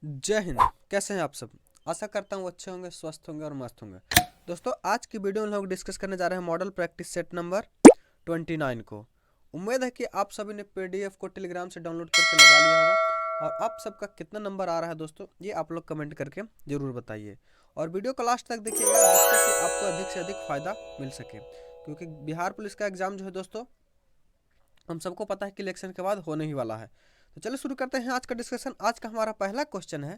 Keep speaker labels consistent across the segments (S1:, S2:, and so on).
S1: जय हिंद। कैसे हैं आप सब? आशा करता हूँ अच्छे होंगे, स्वस्थ होंगे और मस्त होंगे। दोस्तों, आज की वीडियो में लोग डिस्कस करने जा रहे हैं मॉडल प्रैक्टिस सेट नंबर 29 को। उम्मीद है कि आप सभी ने पीडीएफ को टेलीग्राम से डाउनलोड करके लगा लिया होगा। और आप सबका कितना नंबर आ रहा है दोस्तों, ये आप लोग कमेंट करके ज़रूर बताइए। और वीडियो को लास्ट तक देखिएगा, जिससे कि आपको अधिक से अधिक फ़ायदा मिल सके, क्योंकि बिहार पुलिस का एग्ज़ाम जो है दोस्तों, हम सबको पता है कि इलेक्शन के बाद होने ही वाला है। तो चलिए शुरू करते हैं आज का डिस्कशन। आज का हमारा पहला क्वेश्चन है,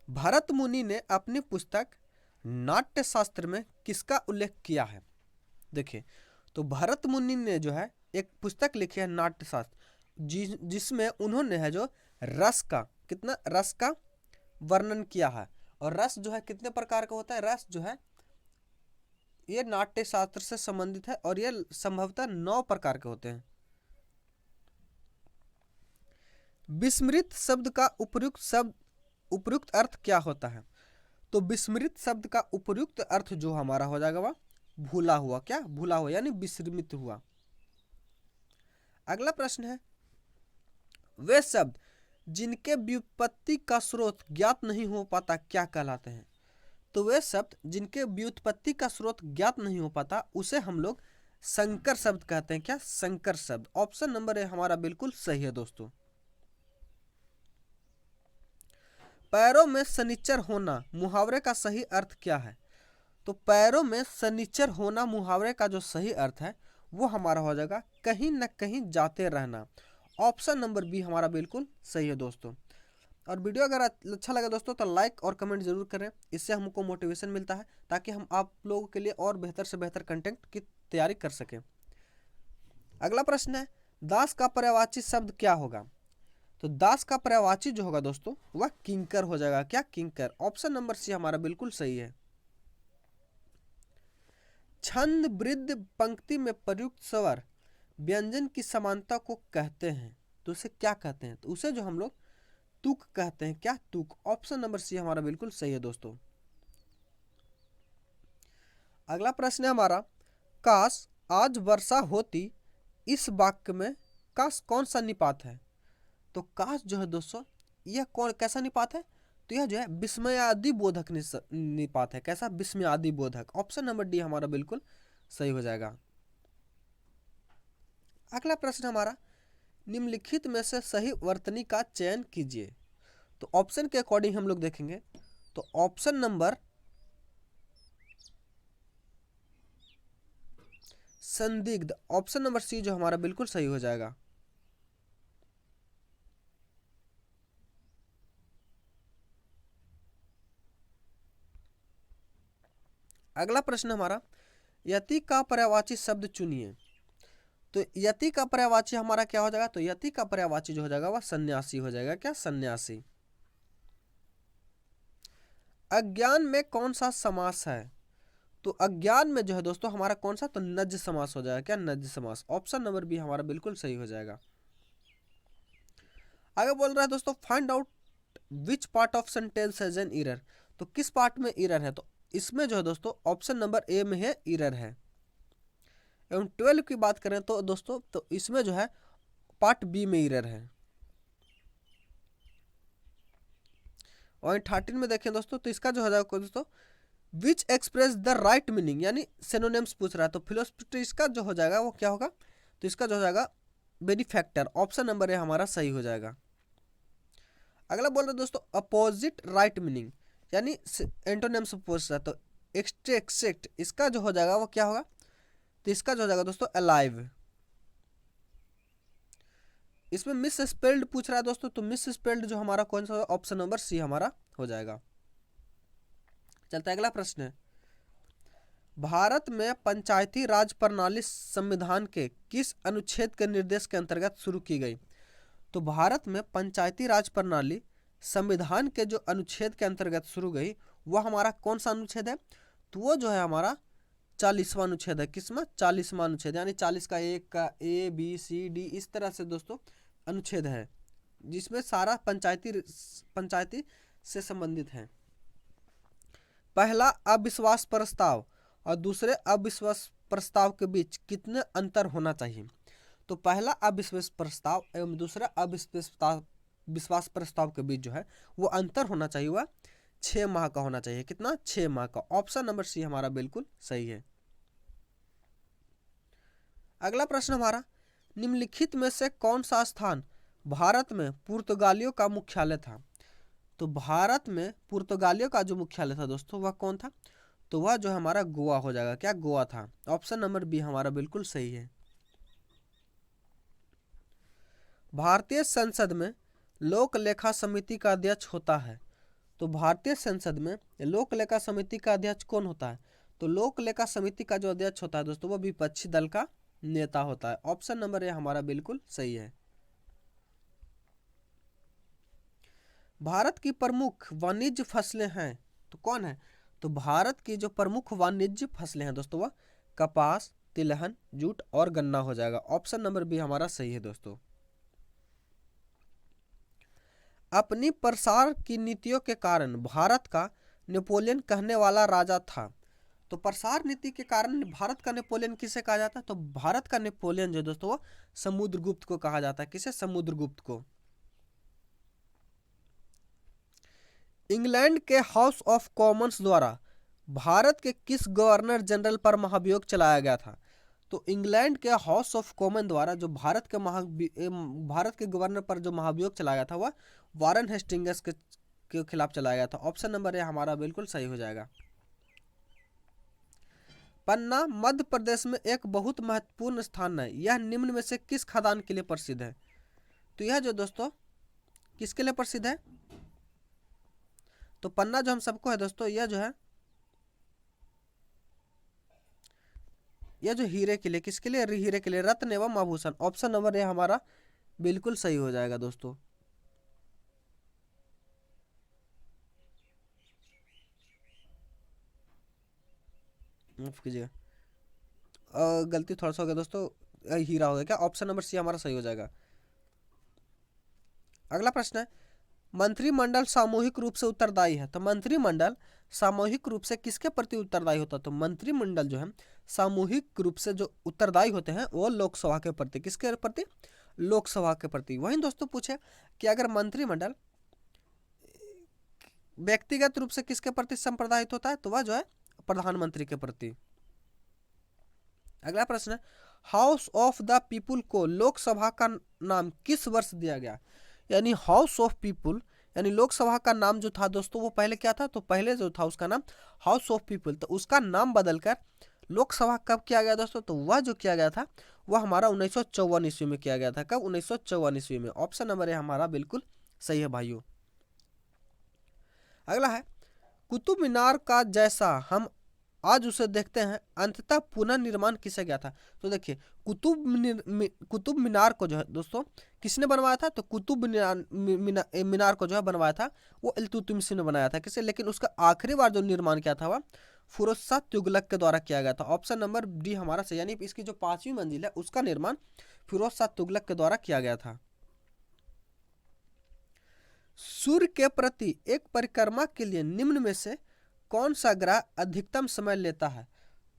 S1: भरत मुनि ने अपनी पुस्तक नाट्य शास्त्र में किसका उल्लेख किया है? देखिए, तो भरत मुनि ने जो है एक पुस्तक लिखी है नाट्य शास्त्र, जिसमें उन्होंने है जो रस का वर्णन किया है। और रस जो है कितने प्रकार का होता है? रस जो है ये नाट्य शास्त्र से संबंधित है और ये संभवतः 9 प्रकार के होते हैं। विस्मृत शब्द का उपयुक्त अर्थ क्या होता है? तो विस्मृत शब्द का उपयुक्त अर्थ जो हमारा हो जाएगा वह भूला हुआ। क्या? भूला हुआ यानी विस्मृत हुआ। अगला प्रश्न है, वे शब्द जिनके व्युत्पत्ति का स्रोत ज्ञात नहीं हो पाता क्या कहलाते हैं? तो वे शब्द जिनके व्युत्पत्ति का स्रोत ज्ञात नहीं हो पाता उसे हम लोग संकर शब्द कहते हैं। क्या? संकर शब्द। ऑप्शन नंबर ए हमारा बिल्कुल सही है दोस्तों। पैरों में शनिचर होना मुहावरे का सही अर्थ क्या है? तो पैरों में शनिचर होना मुहावरे का जो सही अर्थ है वो हमारा हो जाएगा कहीं न कहीं जाते रहना। ऑप्शन नंबर बी हमारा बिल्कुल सही है दोस्तों। और वीडियो अगर अच्छा लगे दोस्तों तो लाइक और कमेंट जरूर करें, इससे हमको मोटिवेशन मिलता है ताकि हम आप लोगों के लिए और बेहतर से बेहतर कंटेंट की तैयारी कर सकें। अगला प्रश्न है, दास का पर्यायवाची शब्द क्या होगा? तो दास का पर्यायवाची जो होगा दोस्तों वह किंकर हो जाएगा। क्या? किंकर। ऑप्शन नंबर सी हमारा बिल्कुल सही है। छंद वृद्ध पंक्ति में प्रयुक्त स्वर व्यंजन की समानता को कहते हैं, तो उसे क्या कहते हैं? तो उसे जो हम लोग तुक कहते हैं। क्या? तुक। ऑप्शन नंबर सी हमारा बिल्कुल सही है दोस्तों। अगला प्रश्न है हमारा, काश आज वर्षा होती, इस वाक्य में काश कौन सा निपात है? तो काश जो है दोस्तों यह कौन कैसा निपात है? तो यह जो है विस्मयादि बोधक निपात है। कैसा? विस्मयादि बोधक। ऑप्शन नंबर डी हमारा बिल्कुल सही हो जाएगा। अगला प्रश्न हमारा, निम्नलिखित में से सही वर्तनी का चयन कीजिए। तो ऑप्शन के अकॉर्डिंग हम लोग देखेंगे तो ऑप्शन नंबर संदिग्ध, ऑप्शन नंबर सी जो हमारा बिल्कुल सही हो जाएगा। अगला प्रश्न हमारा, यति का पर्यायवाची शब्द चुनिए। तो यति का पर्यायवाची हमारा क्या हो जाएगा? तो यति का पर्यायवाची जो हो जाएगा वह सन्यासी हो जाएगा। क्या? सन्यासी। अज्ञान में कौन सा समास है? तो अज्ञान में जो है दोस्तों हमारा कौन सा? तो नज्ज समास हो जाएगा। क्या? नज्ज समास। ऑप्शन नंबर बी हमारा बिल्कुल सही हो जाएगा। आगे बोल रहा है दोस्तों, find out which part of sentence has an error. तो किस पार्ट में एरर है? तो इसमें जो है दोस्तों ऑप्शन नंबर ए में है एरर है। एवं 12 की बात करें तो दोस्तों तो इसमें जो है पार्ट बी में एरर है। और 13 में देखें दोस्तों तो इसका जो हो जाएगा दोस्तों which express the right meaning, यानी सिनोनिम्स पूछ रहा है। तो फिलोसफी इसका जो हो जाएगा वो क्या होगा? तो इसका जो हो जाएगा बेनिफैक्टर। ऑप्शन नंबर ए हमारा सही हो जाएगा। अगला बोल रहे दोस्तों अपोजिट राइट मीनिंग, यानी एंटोनिम्स पूछ रहा है। तो एक्सट्रेक्ट इसका जो हो जाएगा वो क्या होगा? तो इसका जो हो जाएगा दोस्तों अलाइव। इसमें मिस स्पेल्ड पूछ रहा है दोस्तों, तो मिस स्पेल्ड जो हमारा कौन सा? ऑप्शन नंबर सी हमारा हो जाएगा। चलता है अगला प्रश्न है, भारत में पंचायती राज प्रणाली संविधान के किस अनुच्छेद के निर्देश के अंतर्गत शुरू की गई? तो भारत में पंचायती राज प्रणाली संविधान के जो अनुच्छेद के अंतर्गत शुरू गई वह हमारा कौन सा अनुच्छेद है? तो वो जो है हमारा 40वां अनुच्छेद है। किसमें? 40वां अनुच्छेद, यानी 40 का 1 का ए बी सी डी इस तरह से दोस्तों अनुच्छेद है, जिसमें सारा पंचायती से संबंधित है। पहला अविश्वास प्रस्ताव और दूसरे अविश्वास प्रस्ताव के बीच कितने अंतर होना चाहिए? तो पहला अविश्वास प्रस्ताव एवं दूसरा अविश्वास विश्वास प्रस्ताव के बीच जो है वो अंतर होना चाहिए, वह 6 माह का होना चाहिए। कितना? 6 माह का। ऑप्शन नंबर सी हमारा बिल्कुल सही है। अगला प्रश्न हमारा, निम्नलिखित में से कौन सा स्थान भारत में पुर्तगालियों का मुख्यालय था? तो भारत में पुर्तगालियों का जो मुख्यालय था दोस्तों वह कौन था? तो वह जो हमारा गोवा हो जाएगा। क्या? गोवा था। ऑप्शन नंबर बी हमारा बिल्कुल सही है। भारतीय संसद में लोक लेखा समिति का अध्यक्ष होता है। तो भारतीय संसद में लोक लेखा समिति का अध्यक्ष कौन होता है? तो लोक लेखा समिति का जो अध्यक्ष होता है दोस्तों वो विपक्षी दल का नेता होता है। ऑप्शन नंबर ए हमारा बिल्कुल सही है। भारत की प्रमुख वाणिज्य फसलें हैं तो कौन है? तो भारत की जो प्रमुख वाणिज्य फसलें हैं दोस्तों वह कपास, तिलहन, जूट और गन्ना हो जाएगा। ऑप्शन नंबर बी हमारा सही है दोस्तों। अपनी प्रसार की नीतियों के कारण भारत का नेपोलियन कहने वाला राजा था। तो प्रसार नीति के कारण भारत का नेपोलियन किसे कहा जाता है? तो भारत का नेपोलियन जो दोस्तों वो समुद्रगुप्त को कहा जाता है। किसे? समुद्रगुप्त को। इंग्लैंड के हाउस ऑफ कॉमन्स द्वारा भारत के किस गवर्नर जनरल पर महाभियोग चलाया गया था? तो इंग्लैंड के हाउस ऑफ कॉमन द्वारा जो भारत के गवर्नर पर जो महाभियोग चलाया गया था वह वारन हेस्टिंग्स के खिलाफ चलाया गया था। ऑप्शन नंबर ए हमारा बिल्कुल सही हो जाएगा। पन्ना मध्य प्रदेश में एक बहुत महत्वपूर्ण स्थान है। यह निम्न में से किस खदान के लिए प्रसिद्ध है? तो यह जो दोस्तों किसके लिए प्रसिद्ध है? तो पन्ना जो हम सबको है दोस्तों यह जो है यह जो हीरे के लिए, किसके लिए? हीरे के लिए, रत्न एवं आभूषण। ऑप्शन नंबर ए हमारा बिल्कुल सही हो जाएगा दोस्तों। माफ कीजिएगा, गलती थोड़ा सा हो गया दोस्तों, हीरा हो गया। क्या? ऑप्शन नंबर सी हमारा सही हो जाएगा। अगला प्रश्न है, मंत्रिमंडल सामूहिक रूप से उत्तरदायी है। तो मंत्रिमंडल सामूहिक रूप से किसके प्रति उत्तरदायी होता है? तो मंत्रिमंडल जो है सामूहिक रूप से जो उत्तरदायी होते हैं वो लोकसभा के प्रति। किसके प्रति? लोकसभा के प्रति। वहीं दोस्तों पूछे कि अगर मंत्रिमंडल व्यक्तिगत रूप से किसके प्रति संप्रदायित होता है? तो वह जो है प्रधानमंत्री के प्रति। अगला प्रश्न है, हाउस ऑफ द पीपुल को लोकसभा का नाम किस वर्ष दिया गया? यानी हाउस ऑफ पीपुल यानी लोकसभा का नाम जो था दोस्तों वो पहले क्या था? तो पहले जो था उसका नाम हाउस ऑफ पीपुल, तो उसका नाम बदलकर लोकसभा कब किया गया दोस्तों? तो वह जो किया गया था वह हमारा 1954 ईस्वी में किया गया था। कब? 1954 ईस्वी में। ऑप्शन नंबर ए हमारा बिल्कुल सही है भाइयों। अगला है, कुतुब मीनार का जैसा हम आज उसे देखते हैं अंततः पुनर्निर्माण किसे गया था? तो देखिए कुतुब मीनार को जो है दोस्तों किसने बनवाया था? तो कुतुब मीनार को जो है बनवाया था वो इल्तुतमिश ने बनाया था। किसे? लेकिन उसका आखिरी बार जो निर्माण किया था वह फिरोज शाह तुगलक के द्वारा किया गया था। ऑप्शन नंबर डी हमारा सही, यानी इसकी जो 5वीं मंजिल है उसका निर्माण फिरोज शाह तुगलक के द्वारा किया गया था। सूर्य के प्रति एक परिक्रमा के लिए निम्न में से कौन सा ग्रह अधिकतम समय लेता है?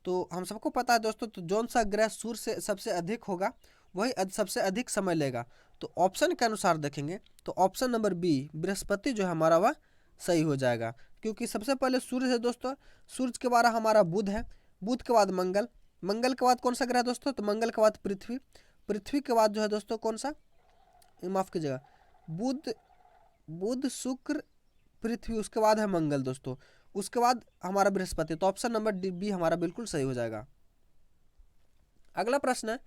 S1: तो हम सबको पता है दोस्तों, तो जौन सा ग्रह सूर्य से सबसे अधिक होगा वही सबसे अधिक समय लेगा। तो ऑप्शन के अनुसार देखेंगे तो ऑप्शन नंबर बी बृहस्पति जो है हमारा वह सही हो जाएगा, क्योंकि सबसे पहले सूर्य है दोस्तों, सूर्य के बाद हमारा बुध है, बुध के बाद मंगल, मंगल के बाद कौन सा ग्रह दोस्तों? तो मंगल के बाद पृथ्वी, पृथ्वी के बाद जो है दोस्तों कौन सा? माफ कीजिएगा, बुध शुक्र पृथ्वी, उसके बाद है मंगल दोस्तों, उसके बाद हमारा बृहस्पति। तो ऑप्शन नंबर डी बी हमारा बिल्कुल सही हो जाएगा। अगला प्रश्न है,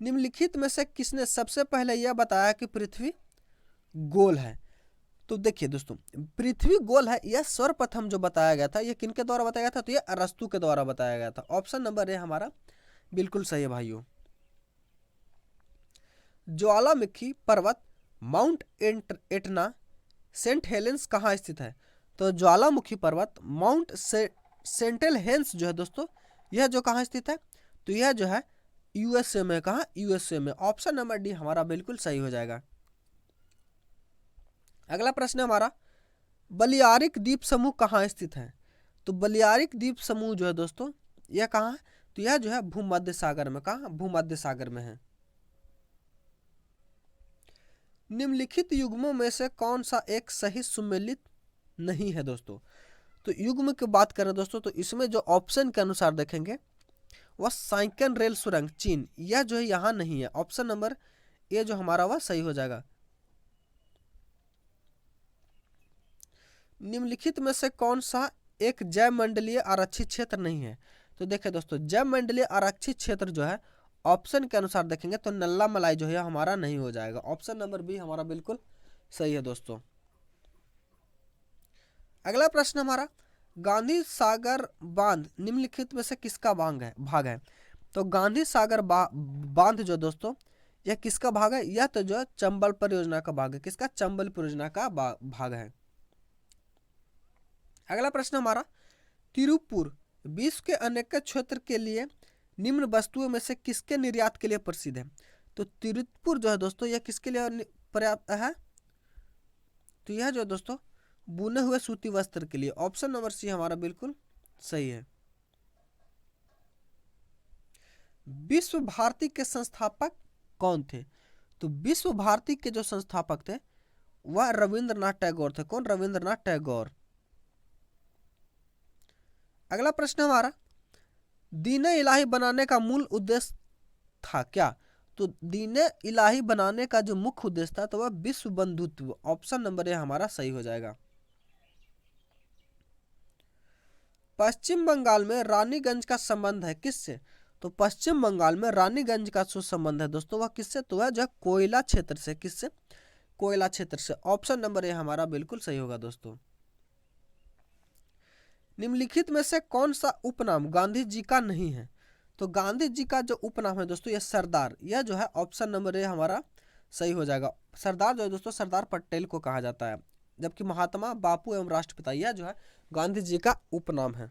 S1: निम्नलिखित में से किसने सबसे पहले यह बताया कि पृथ्वी गोल है? तो देखिए दोस्तों, पृथ्वी गोल है यह सर्वप्रथम जो बताया गया था, यह किनके द्वारा बताया गया था? तो यह अरस्तु के द्वारा बताया गया था। ऑप्शन नंबर ए हमारा बिल्कुल सही है भाइयों। ज्वालामुखी पर्वत माउंट एटना सेंट हेलेंस कहाँ स्थित है? तो ज्वालामुखी पर्वत माउंट सेंट हेलेंस जो है दोस्तों यह जो कहाँ स्थित है? तो यह जो है यूएसए में। कहाँ? यूएसए में। ऑप्शन नंबर डी हमारा बिल्कुल सही हो जाएगा। अगला प्रश्न है हमारा, बलियारिक द्वीप समूह कहाँ स्थित है? तो बलियारिक द्वीप समूह जो है दोस्तों यह कहाँ है? तो यह जो है भूमध्य सागर में। कहाँ? भूमध्य सागर में है। निम्नलिखित युग्मों में से कौन सा एक सही सुमेलित नहीं है दोस्तों? तो युग्म की बात करें दोस्तों तो इसमें जो ऑप्शन के अनुसार देखेंगे वह साइकन रेल सुरंग चीन, यह जो है यहाँ नहीं है। ऑप्शन नंबर ए जो हमारा वह सही हो जाएगा। निम्नलिखित में से कौन सा एक जैव मंडलीय आरक्षित क्षेत्र नहीं है? तो देखिए दोस्तों, जैव मंडलीय आरक्षित क्षेत्र जो है ऑप्शन के अनुसार देखेंगे तो नल्ला मलाई जो है हमारा नहीं हो जाएगा। ऑप्शन नंबर बी हमारा बिल्कुल सही है दोस्तों। अगला प्रश्न हमारा, गांधी सागर बांध निम्नलिखित में से किसका भाग है? तो गांधी सागर बांध जो दोस्तों यह किसका भाग है? यह तो जो चंबल परियोजना का भाग है। किसका? चंबल परियोजना का भाग है। अगला प्रश्न हमारा, तिरुपुर विश्व के अनेक क्षेत्र के लिए निम्न वस्तुओं में से किसके निर्यात के लिए प्रसिद्ध है? तो तिरुपुर जो है दोस्तों यह किसके लिए पर्याप्त है? तो यह जो दोस्तों बुने हुए सूती वस्त्र के लिए। ऑप्शन नंबर सी हमारा बिल्कुल सही है। विश्व भारती के संस्थापक कौन थे? तो विश्व भारती के जो संस्थापक थे वह रविंद्रनाथ टैगोर थे। कौन? रविंद्रनाथ टैगोर। अगला प्रश्न हमारा, दीन इलाही बनाने का मूल उद्देश्य था क्या? तो दीन इलाही बनाने का जो मुख्य उद्देश्य था तो वह विश्व बंधुत्व। ऑप्शन नंबर ए हमारा सही हो जाएगा। पश्चिम बंगाल में रानीगंज का संबंध है किससे? तो पश्चिम बंगाल में रानीगंज का जो संबंध है दोस्तों वह किससे? तो वह जो कोयला क्षेत्र से। किससे? कोयला क्षेत्र से। ऑप्शन नंबर ए हमारा बिल्कुल सही होगा दोस्तों। निम्नलिखित में से कौन सा उपनाम गांधी जी का नहीं है? तो गांधी जी का जो उपनाम है दोस्तों यह सरदार, यह जो है ऑप्शन नंबर ए हमारा सही हो जाएगा। सरदार जो है दोस्तों सरदार पटेल को कहा जाता है, जबकि महात्मा, बापू एवं राष्ट्रपिता यह जो है गांधी जी का उपनाम है।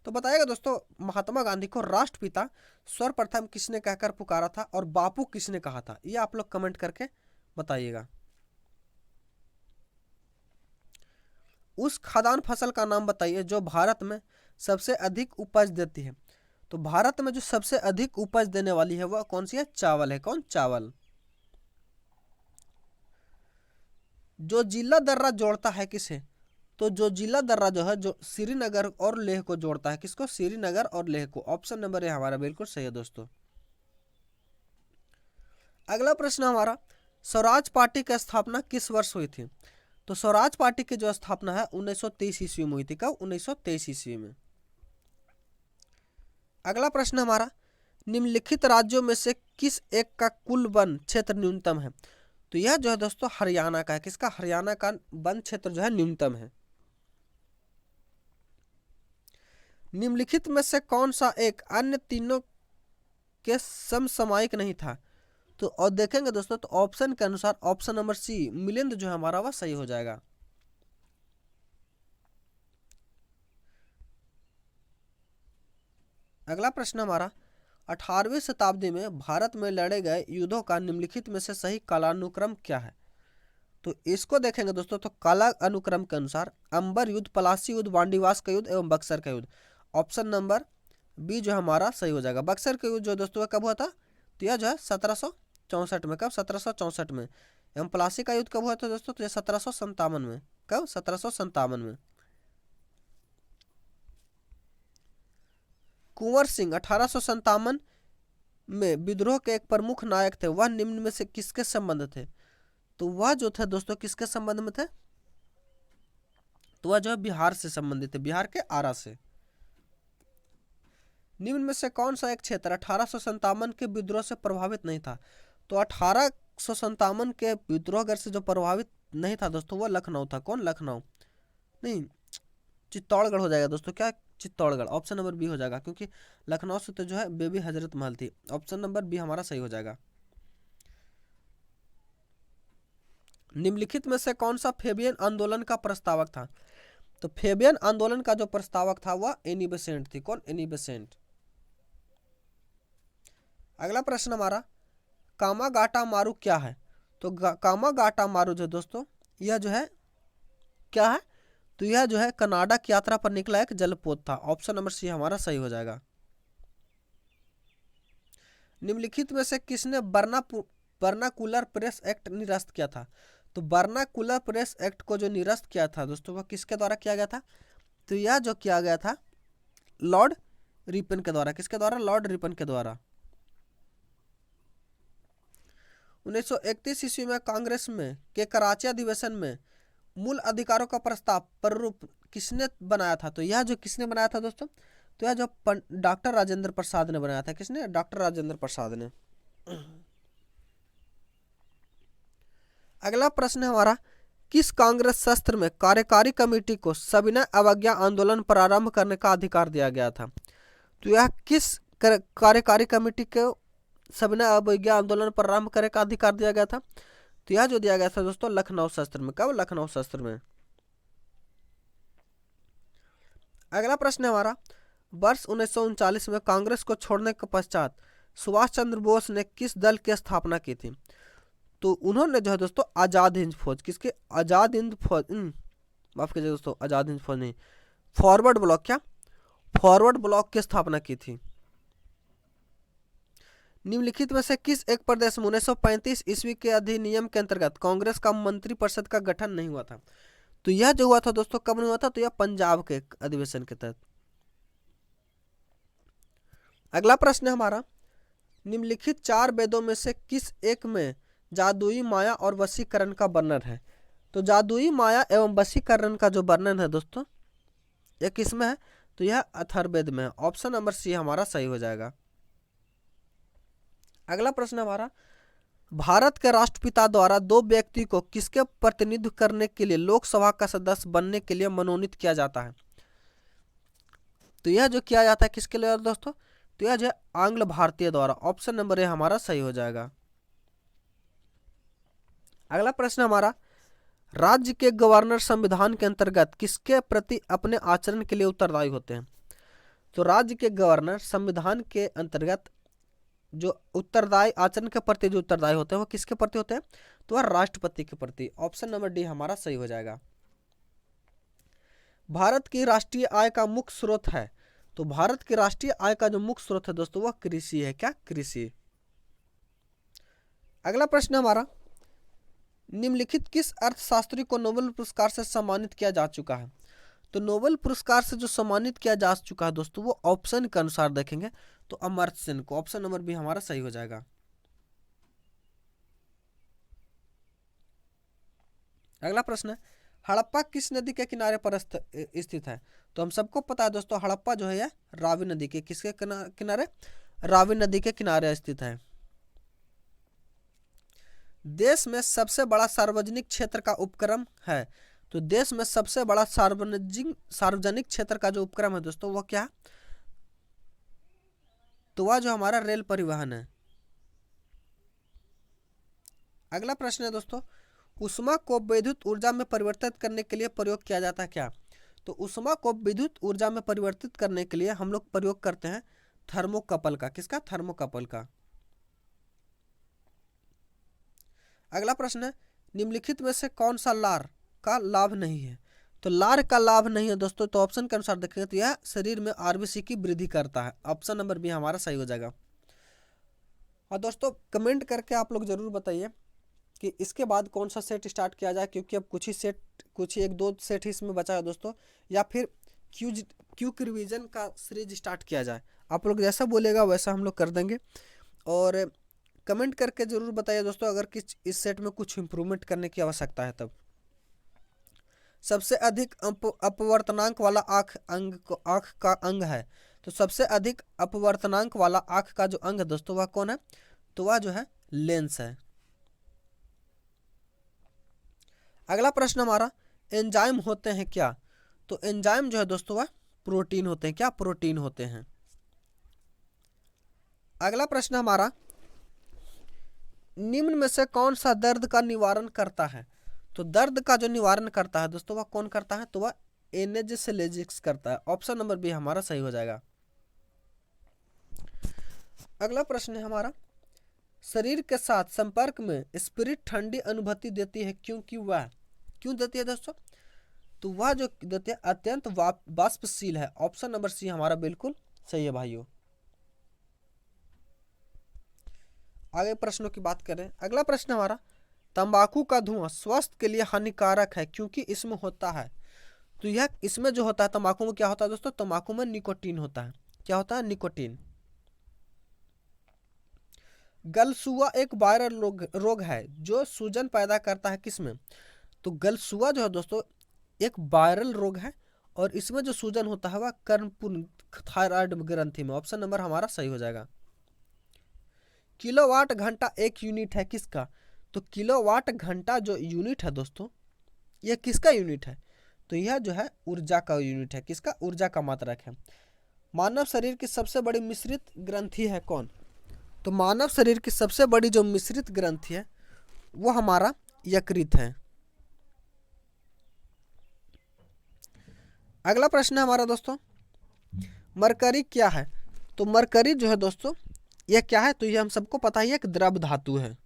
S1: तो बताइएगा दोस्तों, महात्मा गांधी को राष्ट्रपिता सर्वप्रथम किसने कहकर पुकारा था और बापू किसने कहा था? यह आप लोग कमेंट करके बताइएगा। उस खाद्यान्न फसल का नाम बताइए जो भारत में सबसे अधिक उपज देती है। तो भारत में जो सबसे अधिक उपज देने वाली है वह कौन सी है? चावल है। कौन? चावल। जो जिला दर्रा जोड़ता है किसे? तो जो जिला दर्रा जो है जो श्रीनगर और लेह को जोड़ता है। किसको? श्रीनगर और लेह को। ऑप्शन नंबर ए हमारा बिल्कुल सही है दोस्तों। अगला प्रश्न हमारा, स्वराज पार्टी की स्थापना किस वर्ष हुई थी? तो स्वराज पार्टी की जो स्थापना है 1923 ईस्वी में हुई थी। कब? 1923 ईस्वी में। अगला प्रश्न हमारा, निम्नलिखित राज्यों में से किस एक का कुल वन क्षेत्र न्यूनतम है? तो यह जो है दोस्तों हरियाणा का है। किसका? हरियाणा का वन क्षेत्र जो है न्यूनतम है। निम्नलिखित में से कौन सा एक अन्य तीनों के समसामयिक नहीं था? तो और देखेंगे दोस्तों तो ऑप्शन के अनुसार ऑप्शन नंबर सी मिलिंद जो है हमारा वह सही हो जाएगा। अगला प्रश्न हमारा, 18वीं शताब्दी में भारत में लड़े गए युद्धों का निम्नलिखित में से सही कालानुक्रम क्या है? तो इसको देखेंगे दोस्तों तो काला अनुक्रम के अनुसार अंबर युद्ध, पलासी युद्ध, वांडीवास का युद्ध एवं बक्सर का युद्ध। ऑप्शन नंबर बी जो हमारा सही हो जाएगा। बक्सर का युद्ध जो दोस्तों कब हुआ था? तो यह जो है 1764 में। कब? 1764 में। एवं पलासी का युद्ध कब हुआ था दोस्तों? तो यह 1757 में। कब? 1757 में। कुंवर सिंह 1857 में विद्रोह के एक प्रमुख नायक थे, वह निम्न में से किसके संबंध थे? तो वह जो थे दोस्तों किसके संबंध में थे? तो वह जो है बिहार से संबंधित है, बिहार के आरा से। निम्न में से कौन सा एक क्षेत्र 1857 के विद्रोह से प्रभावित नहीं था? तो 1857 के विद्रोह से जो प्रभावित नहीं था दोस्तों वह लखनऊ था। कौन? लखनऊ नहीं, चित्तौड़गढ़ हो जाएगा दोस्तों। क्या? चित्तौड़गढ़। ऑप्शन नंबर बी हो जाएगा, क्योंकि लखनऊ से तो जो है बेबी हजरत महल थी। ऑप्शन नंबर बी हमारा सही हो जाएगा। निम्नलिखित में से कौन सा फेबियन आंदोलन का प्रस्तावक था? तो फेबियन आंदोलन का जो प्रस्तावक था वह एनी बेसेंट थी। कौन? Annie Besant. अगला प्रश्न हमारा, कामागाटा मारू क्या है? तो कामागाटा मारू जो दोस्तों यह जो है क्या है? तो यह जो है कनाडा की यात्रा पर निकला एक जलपोत था। ऑप्शन नंबर सी हमारा सही हो जाएगा। निम्नलिखित में से किसने बरना वर्नाकुलर प्रेस एक्ट निरस्त किया था? तो वर्नाकुलर प्रेस एक्ट को जो निरस्त किया था दोस्तों वह किसके द्वारा किया गया था? तो यह जो किया गया था लॉर्ड रिपन के द्वारा। किसके द्वारा? लॉर्ड रिपन के द्वारा। 1931 ईस्वी में कांग्रेस में के कराची अधिवेशन में मूल अधिकारों का प्रस्ताव प्रारूप किसने बनाया था? तो यह जो किसने बनाया था दोस्तों? तो यह जो डॉक्टर राजेंद्र प्रसाद ने बनाया था। किसने? डॉक्टर राजेंद्र प्रसाद ने। अगला प्रश्न है हमारा, किस कांग्रेस सत्र में कार्यकारी कमेटी को सविनय अवज्ञा आंदोलन प्रारंभ करने का अधिकार दिया गया था? तो यह किस कार्यकारी कमेटी को सविनय अवज्ञा आंदोलन प्रारंभ करने का अधिकार दिया गया था? तो यह जो दिया गया था दोस्तों लखनऊ सत्र में। कब? लखनऊ सत्र में। अगला प्रश्न है हमारा, वर्ष 1939 में कांग्रेस को छोड़ने के पश्चात सुभाष चंद्र बोस ने किस दल की स्थापना की थी? तो उन्होंने जो है दोस्तों आजाद हिंद फौज, किसके? आजाद हिंद फौज, माफ कीजिए दोस्तों, आजाद हिंद फौज नहीं, फॉरवर्ड ब्लॉक, क्या? फॉरवर्ड ब्लॉक की स्थापना की थी। निम्नलिखित में से किस एक प्रदेश में 1935 ईस्वी के अधिनियम के अंतर्गत कांग्रेस का मंत्रिपरिषद का गठन नहीं हुआ था? तो यह जो हुआ था दोस्तों कब नहीं हुआ था? तो यह पंजाब के अधिवेशन के तहत। अगला प्रश्न है हमारा, निम्नलिखित चार वेदों में से किस एक में जादुई माया और वशीकरण का वर्णन है? तो जादुई माया एवं वशीकरण का जो वर्णन है दोस्तों यह किसमें है? तो यह अथर्ववेद में है। ऑप्शन नंबर सी हमारा सही हो जाएगा। अगला प्रश्न हमारा, भारत के राष्ट्रपिता द्वारा दो व्यक्ति को किसके प्रतिनिधित्व करने के लिए लोकसभा का सदस्य बनने के लिए मनोनीत किया जाता है? तो यह जो किया जाता है किसके लिए दोस्तों? तो यह जो आंग्ल भारतीय द्वारा। ऑप्शन नंबर ए हमारा सही हो जाएगा। अगला प्रश्न हमारा, राज्य के गवर्नर संविधान के अंतर्गत किसके प्रति अपने आचरण के लिए उत्तरदायी होते हैं? तो राज्य के गवर्नर संविधान के अंतर्गत जो उत्तरदायी आचरण के प्रति जो उत्तरदायी होते हैं वो किसके प्रति होते हैं? तो वह राष्ट्रपति के प्रति। ऑप्शन नंबर डी हमारा सही हो जाएगा। भारत की राष्ट्रीय आय का मुख्य स्रोत है? तो भारत की राष्ट्रीय आय का जो मुख्य स्रोत है दोस्तों वह कृषि है। क्या? कृषि। अगला प्रश्न हमारा, निम्नलिखित किस अर्थशास्त्री को नोबेल पुरस्कार से सम्मानित किया जा चुका है? तो नोबेल पुरस्कार से जो सम्मानित किया जा चुका है दोस्तों वो ऑप्शन के अनुसार देखेंगे तो अमर्त्य सेन को। ऑप्शन नंबर बी हमारा सही हो जाएगा। अगला प्रश्न है, हड़प्पा किस नदी के किनारे पर स्थित है? तो हम सबको पता है दोस्तों हड़प्पा जो है रावी नदी के किसके किनारे? रावी नदी के किनारे स्थित है। देश में सबसे बड़ा सार्वजनिक क्षेत्र का उपक्रम है? तो देश में सबसे बड़ा सार्वजनिक क्षेत्र का जो उपक्रम है दोस्तों वो क्या है? तो वह जो हमारा रेल परिवहन है। अगला प्रश्न है दोस्तों, ऊष्मा को विद्युत ऊर्जा में परिवर्तित करने के लिए प्रयोग किया जाता है क्या? तो ऊष्मा को विद्युत ऊर्जा में परिवर्तित करने के लिए हम लोग प्रयोग करते हैं थर्मोकपल का। किसका? थर्मोकपल का। अगला प्रश्न है, निम्नलिखित में से कौन सा लार का लाभ नहीं है? तो लार का लाभ नहीं है दोस्तों तो ऑप्शन के अनुसार देखेंगे तो यह शरीर में आरबीसी की वृद्धि करता है। ऑप्शन नंबर बी हमारा सही हो जाएगा। और दोस्तों कमेंट करके आप लोग जरूर बताइए कि इसके बाद कौन सा सेट स्टार्ट किया जाए, क्योंकि अब कुछ ही एक दो सेट ही इसमें बचा है दोस्तों, या फिर क्यूक रिवीजन का सीरीज स्टार्ट किया जाए। आप लोग जैसा बोलेगा वैसा हम लोग कर देंगे। और कमेंट करके जरूर बताइए दोस्तों अगर इस सेट में कुछ इंप्रूवमेंट करने की आवश्यकता है तब। सबसे अधिक अपवर्तनांक वाला आँख का अंग है? तो सबसे अधिक अपवर्तनांक वाला आँख का जो अंग है दोस्तों वह कौन है? तो वह जो है लेंस है। अगला प्रश्न हमारा, एंजाइम होते हैं क्या? तो एंजाइम जो है दोस्तों वह प्रोटीन होते हैं। क्या? प्रोटीन होते हैं। अगला प्रश्न हमारा, निम्न में से कौन सा दर्द का निवारण करता है? तो दर्द का जो निवारण करता है दोस्तों वह कौन करता है? तो वह एनेस्थेसिस करता है। ऑप्शन नंबर बी हमारा सही हो जाएगा। अगला प्रश्न है हमारा, शरीर के साथ संपर्क में स्पिरिट ठंडी अनुभूति देती है क्योंकि वह क्यों देती है दोस्तों? तो वह जो देती है अत्यंत वाष्पशील है। ऑप्शन नंबर सी हमारा बिल्कुल सही है भाइयों। आगे प्रश्नों की बात करें। अगला प्रश्न हमारा, तंबाकू का धुआं स्वास्थ्य के लिए हानिकारक है क्योंकि इसमें होता है। तो यह इसमें जो होता है तंबाकू में क्या होता है दोस्तों, तंबाकू में निकोटीन होता है। क्या होता है, निकोटीन। गलसुआ एक वायरल रोग है जो सूजन पैदा करता है किसमें। तो गलसुआ जो है दोस्तों एक वायरल रोग है और इसमें जो सूजन होता है वह कर्णपुर थायराइड ग्रंथि में। ऑप्शन नंबर हमारा सही हो जाएगा। किलोवाट घंटा एक यूनिट है किसका। तो किलोवाट घंटा जो यूनिट है दोस्तों यह किसका यूनिट है। तो यह जो है ऊर्जा का यूनिट है। किसका, ऊर्जा का मात्रक है। मानव शरीर की सबसे बड़ी मिश्रित ग्रंथि है कौन। तो मानव शरीर की सबसे बड़ी जो मिश्रित ग्रंथि है वो हमारा यकृत है। अगला प्रश्न है हमारा दोस्तों, मरकरी क्या है। तो मरकरी जो है दोस्तों यह क्या है, तो यह हम सबको पता ही है, एक द्रव धातु है।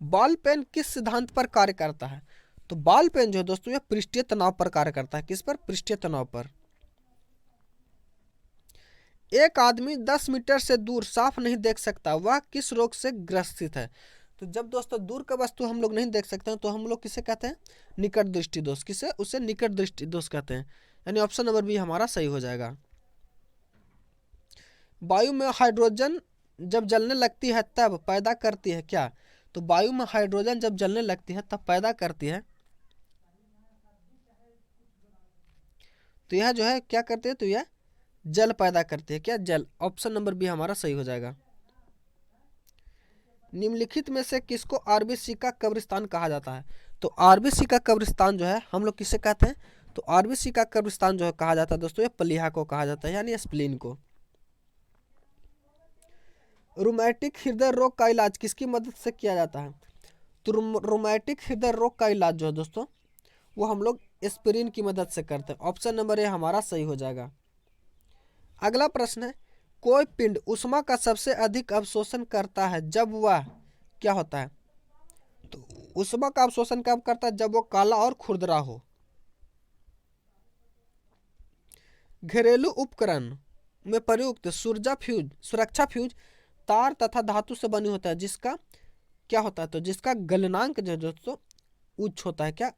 S1: बॉल पेन किस सिद्धांत पर कार्य करता है। तो बॉल पेन जो है दोस्तों यह पृष्ठीय तनाव पर कार्य करता है। किस पर, पृष्ठीय तनाव पर। एक आदमी 10 मीटर से दूर साफ नहीं देख सकता, वह किस रोग से ग्रसित है। तो जब दोस्तों दूर का वस्तु हम लोग नहीं देख सकते हैं तो हम लोग किसे कहते हैं, निकट दृष्टि दोष। किसे, उसे निकट दृष्टि दोष कहते हैं। यानी ऑप्शन नंबर बी हमारा सही हो जाएगा। वायु में हाइड्रोजन जब जलने लगती है तब पैदा करती है क्या। तो वायु में हाइड्रोजन जब जलने लगती है तब पैदा करती है, तो यह जो है क्या करती है, तो यह जल पैदा करती है। क्या, जल। ऑप्शन नंबर बी हमारा सही हो जाएगा। निम्नलिखित में से किसको आरबीसी का कब्रिस्तान कहा जाता है। तो आरबीसी का कब्रिस्तान जो है हम लोग किसे कहते हैं, तो आरबीसी का कब्रिस्तान जो है कहा जाता है दोस्तों, ये प्लीहा को कहा जाता है, यानी स्प्लीन को। रोमैटिक हृदय रोग का इलाज किसकी मदद से किया जाता है। तो रोमैटिक हृदय रोग का इलाज जो है दोस्तों वो हम लोग एस्पिरिन की मदद से करते हैं। ऑप्शन नंबर ए हमारा सही हो जाएगा। अगला प्रश्न है, कोई पिंड उष्मा का सबसे अधिक अवशोषण करता है जब वह क्या होता है। तो उष्मा का अवशोषण कब करता है, जब वो काला और खुरदरा हो। घरेलू उपकरण में प्रयुक्त सुरक्षा फ्यूज तार तथा धातु से बनी होता है जिसका क्या होता है, तो जिसका गलनांक जो दोस्तों उच्च होता है। क्या,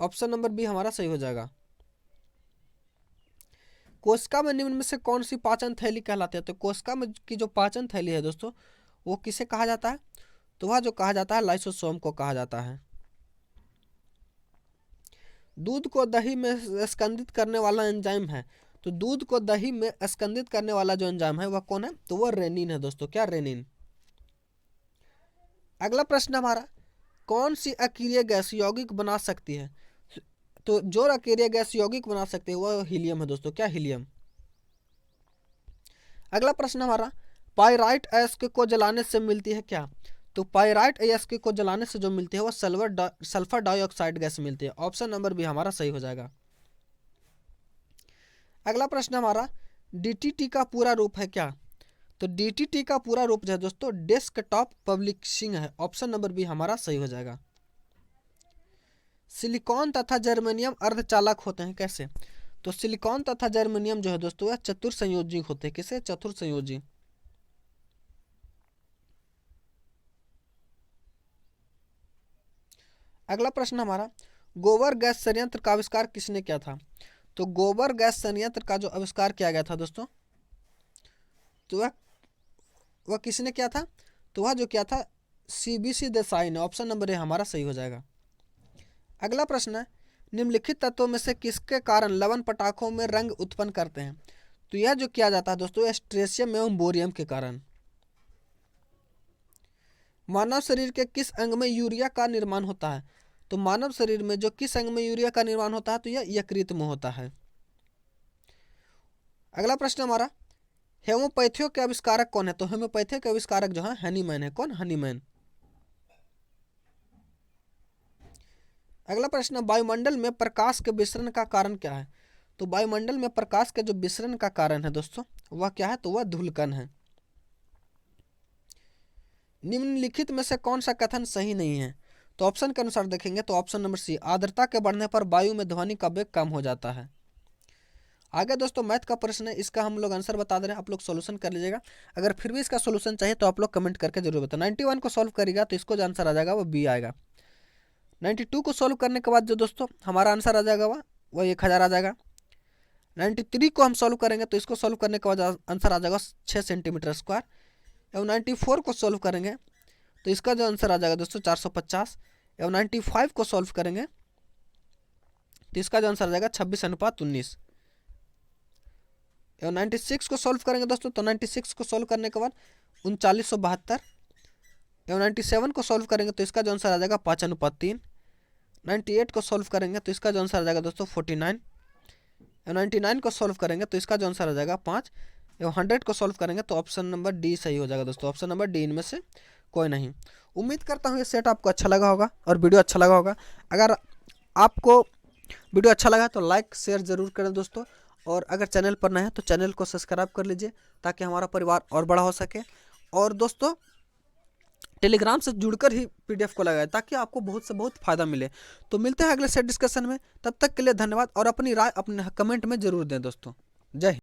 S1: ऑप्शन नंबर बी हमारा सही हो जाएगा। कोशिका में निम्न में से कौन सी पाचन थैली कहलाती है। तो कोशिका में की जो पाचन थैली है दोस्तों वो किसे कहा जाता है, तो वह जो कहा जाता है लाइसोसोम को कहा जाता है। दूध को दही में स्कंदित करने वाला एंजाइम है। तो दूध को दही में स्कंदित करने वाला जो एंजाइम है वह कौन है, तो वह रेनिन है दोस्तों। क्या, रेनिन। अगला प्रश्न हमारा, कौन सी अकीरिय गैस यौगिक बना सकती है। तो जो अकीरिय गैस यौगिक बना सकते हैं वह हीलियम है दोस्तों। क्या, हीलियम। अगला प्रश्न हमारा, पाइराइट अयस्क को जलाने से मिलती है क्या। तो पाइराइट अयस्क को जलाने से जो मिलती है वह सल्फर डाइऑक्साइड गैस मिलती है। ऑप्शन नंबर बी हमारा सही हो जाएगा। अगला प्रश्न हमारा, डीटीटी का पूरा रूप है क्या। तो डीटीटी का पूरा रूप जो है दोस्तों डेस्कटॉप पब्लिशिंग है। ऑप्शन नंबर बी हमारा सही हो जाएगा। सिलिकॉन तथा जर्मेनियम अर्धचालक होते हैं कैसे। तो सिलिकॉन तथा जर्मेनियम जो है दोस्तों वह चतुर्संयोजी होते हैं। किसे, चतुर्संयोजी। अगला प्रश्न हमारा, गोबर गैस संयंत्र का आविष्कार किसने किया था। तो गोबर गैस संयंत्र का जो आविष्कार किया गया था दोस्तों तो वह किसने किया था, तो वह जो किया था सीबीसी देसाई ने। ऑप्शन नंबर ए हमारा सही हो जाएगा। अगला प्रश्न है, निम्नलिखित तत्वों में से किसके कारण लवण पटाखों में रंग उत्पन्न करते हैं। तो यह जो किया जाता है दोस्तों स्ट्रेशियम एवं बोरियम के कारण। मानव शरीर के किस अंग में यूरिया का निर्माण होता है। तो मानव शरीर में जो किस अंग में यूरिया का निर्माण होता है, तो यह यकृत में होता है। अगला प्रश्न हमारा, हेमोपैथियों के आविष्कारक कौन है। तो हेमोपैथी के आविष्कारक जो है हनीमैन है। कौन, हनीमैन। अगला प्रश्न, वायुमंडल में प्रकाश के विसरण का कारण क्या है। तो वायुमंडल में प्रकाश के जो विसरण का कारण है दोस्तों वह क्या है, तो वह धूलकण है। निम्नलिखित में से कौन सा कथन सही नहीं है। तो ऑप्शन के अनुसार देखेंगे तो ऑप्शन नंबर सी, आर्द्रता के बढ़ने पर वायु में ध्वनि का वेग कम हो जाता है। आगे दोस्तों मैथ का प्रश्न है, इसका हम लोग आंसर बता दे रहे हैं, आप लोग सॉल्यूशन कर लीजिएगा। अगर फिर भी इसका सॉल्यूशन चाहिए तो आप लोग कमेंट करके जरूर बताएं। 91 को सॉल्व करेगा तो इसको जो आंसर आ जाएगा वो बी आएगा। 92 को सॉल्व करने के बाद जो दोस्तों हमारा आंसर आ जाएगा वो 1000 आ जाएगा। 93 को हम सॉल्व करेंगे तो इसको सॉल्व करने के बाद आंसर आ जाएगा 6 सेंटीमीटर स्क्वायर। एवं 94 को सॉल्व करेंगे तो इसका जो आंसर आ जाएगा दोस्तों 450। एवं 95 को सॉल्व करेंगे तो इसका जो आंसर आ जाएगा 26:19। एवं 96 को सॉल्व करेंगे दोस्तों तो 96 को सॉल्व करने के बाद 3972। एवं 97 को सॉल्व करेंगे तो इसका जो आंसर आ जाएगा 5:3। 98 को सॉल्व करेंगे तो इसका जो आंसर आ जाएगा दोस्तों 49। एवं 99 को सॉल्व करेंगे तो इसका जो आंसर आ जाएगा 5। एवं 100 को सॉल्व करेंगे तो ऑप्शन नंबर डी सही हो जाएगा दोस्तों, ऑप्शन नंबर डी इनमें से कोई नहीं। उम्मीद करता हूँ ये सेट आपको अच्छा लगा होगा और वीडियो अच्छा लगा होगा। अगर आपको वीडियो अच्छा लगा तो लाइक शेयर जरूर करें दोस्तों, और अगर चैनल पर नए हैं तो चैनल को सब्सक्राइब कर लीजिए ताकि हमारा परिवार और बड़ा हो सके। और दोस्तों टेलीग्राम से जुड़कर ही पीडीएफ को लगाएं ताकि आपको बहुत से बहुत फायदा मिले। तो मिलते हैं अगले सेट डिस्कशन में, तब तक के लिए धन्यवाद और अपनी राय अपने कमेंट में जरूर दें दोस्तों। जय हिंद।